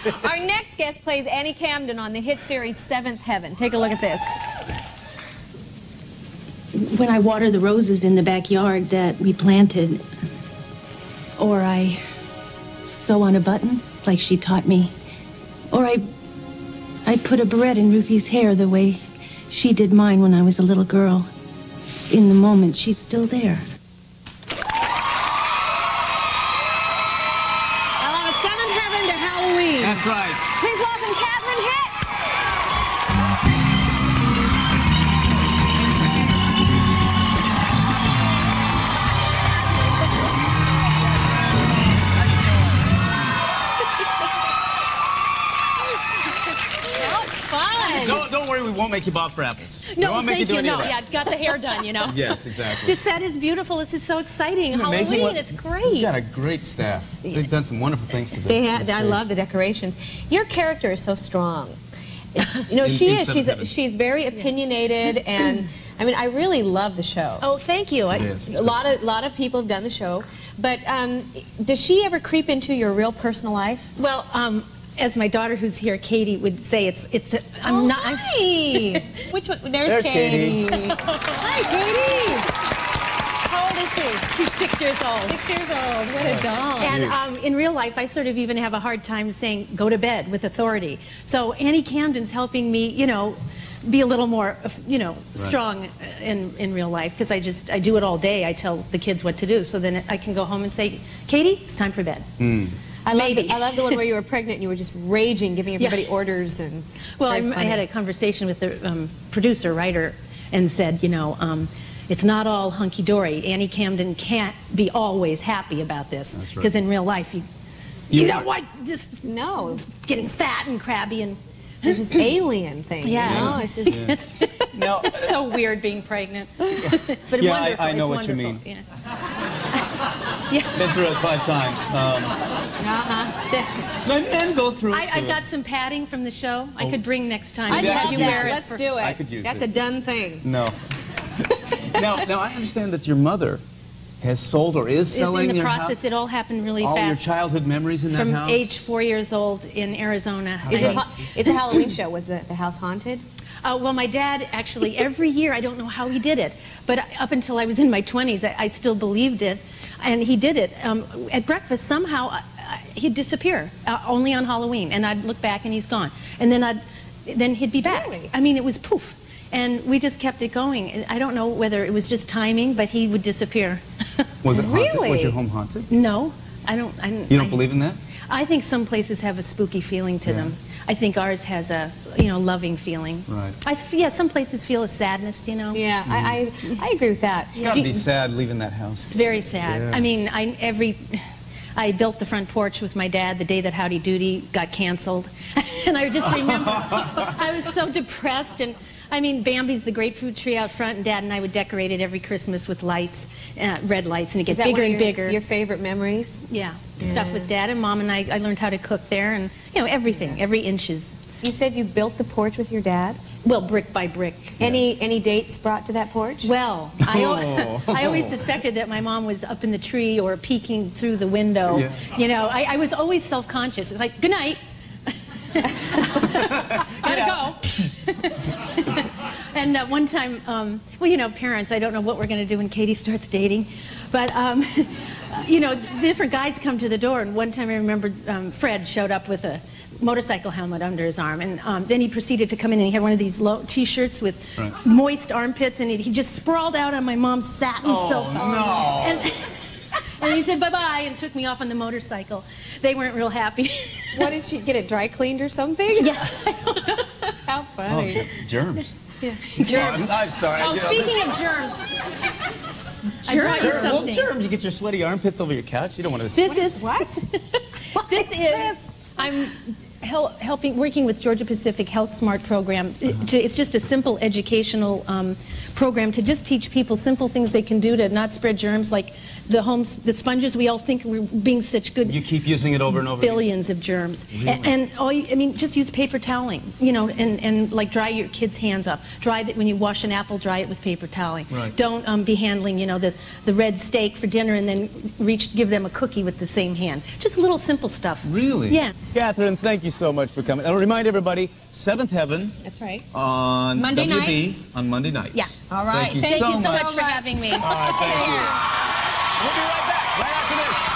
Our next guest plays Annie Camden on the hit series Seventh Heaven. Take a look at this. When I water the roses in the backyard that we planted, or I sew on a button like she taught me, or I put a barrette in Ruthie's hair the way she did mine when I was a little girl. In the moment, she's still there. Well, it's Seventh Heaven to Halloween. That's right. Please welcome Catherine Hicks. Don't worry, we won't make you bob for apples. No, we won't make thank you do you. any No, of that. yeah, got the hair done, you know. Yes, exactly. This set is beautiful. This is so exciting. Amazing. Halloween, it's great. You've got a great staff. They've done some wonderful things to I love the decorations. Your character is so strong. You know, she's very opinionated, and I mean, I really love the show. Oh, thank you. A lot of people have done the show, but does she ever creep into your real personal life? Well, as my daughter who's here, Katie, would say, I'm not. Hi. Which one? There's Katie. Hi, Katie. How old is she? She's 6 years old. 6 years old. What a doll. And in real life, I sort of even have a hard time saying, go to bed with authority. So Annie Camden's helping me, you know, be a little more, you know, strong in real life, because I do it all day. I tell the kids what to do, so then I can go home and say, Katie, it's time for bed. I love the one where you were pregnant and you were just raging, giving everybody orders. And well, I had a conversation with the producer, writer, and said, you know, it's not all hunky-dory. Annie Camden can't be always happy about this, because in real life, you don't want just getting fat and crabby and there's this alien thing. Yeah, you know? It's just it's so weird being pregnant. But yeah, I know what you mean. Yeah. Been through it 5 times. Men go through it I got some padding from the show. I could bring next time. I'd love you that. wear it. Let's do it. I could use That's a done thing. No. Now, I understand that your mother has sold or is selling in the your process. house? It all happened really all fast. All your childhood memories in that house? From age 4 years old in Arizona. It's a Halloween show. Was the house haunted? Well, my dad actually, every year, I don't know how he did it, but up until I was in my 20s, I still believed it. And he did it. At breakfast, somehow, he'd disappear, only on Halloween. And I'd look back and he's gone. And then he'd be back. Really? I mean, it was poof. And we just kept it going. I don't know whether it was just timing, but he would disappear. Was it haunted? Really? Was your home haunted? No, I don't. You don't believe in that? I think some places have a spooky feeling to them. I think ours has a, loving feeling. Right. Yeah, some places feel a sadness, you know. Yeah, I agree with that. It's got to be sad leaving that house. It's very sad. Yeah. I mean, I built the front porch with my dad the day that Howdy Doody got canceled. And I just remember, I was so depressed. And I mean, Bambi's the grapefruit tree out front, and Dad and I would decorate it every Christmas with lights, red lights, and it gets bigger and bigger. Your favorite memories? Yeah, stuff with Dad and Mom, and I learned how to cook there, and everything, every inch is. You said you built the porch with your dad? Well, brick by brick. Any dates brought to that porch? Well, I always suspected that my mom was up in the tree or peeking through the window. Yeah. You know, I was always self-conscious. It was like, good night. Gotta go. And one time, well, parents, I don't know what we're going to do when Katie starts dating, but, different guys come to the door, and one time I remember Fred showed up with a motorcycle helmet under his arm, and then he proceeded to come in, and he had one of these low T-shirts with moist armpits, and he just sprawled out on my mom's satin sofa. No. And he said bye-bye and took me off on the motorcycle. They weren't real happy. What, did she get it dry cleaned or something? Yeah. How funny. Oh, germs. Yeah. Germs. I'm sorry. Oh, speaking of germs. Well, germs. You get your sweaty armpits over your couch. You don't want to. This is what? I'm working with Georgia Pacific Health Smart program. It's just a simple educational program to just teach people simple things they can do to not spread germs, like the sponges we all think we're being such good. You keep using it over and over. Billions of germs. Really? And just use paper toweling, and like dry your kids' hands up. Dry it when you wash an apple, dry it with paper toweling. Right. Don't be handling, the red steak for dinner and then give them a cookie with the same hand. Just little simple stuff. Really? Yeah. Catherine, thank you so much for coming. I'll remind everybody, Seventh Heaven. That's right. On Monday WB nights. on Monday nights. Yeah. All right. Thank you so much for having me. All right, thank you. We'll be right back right after this.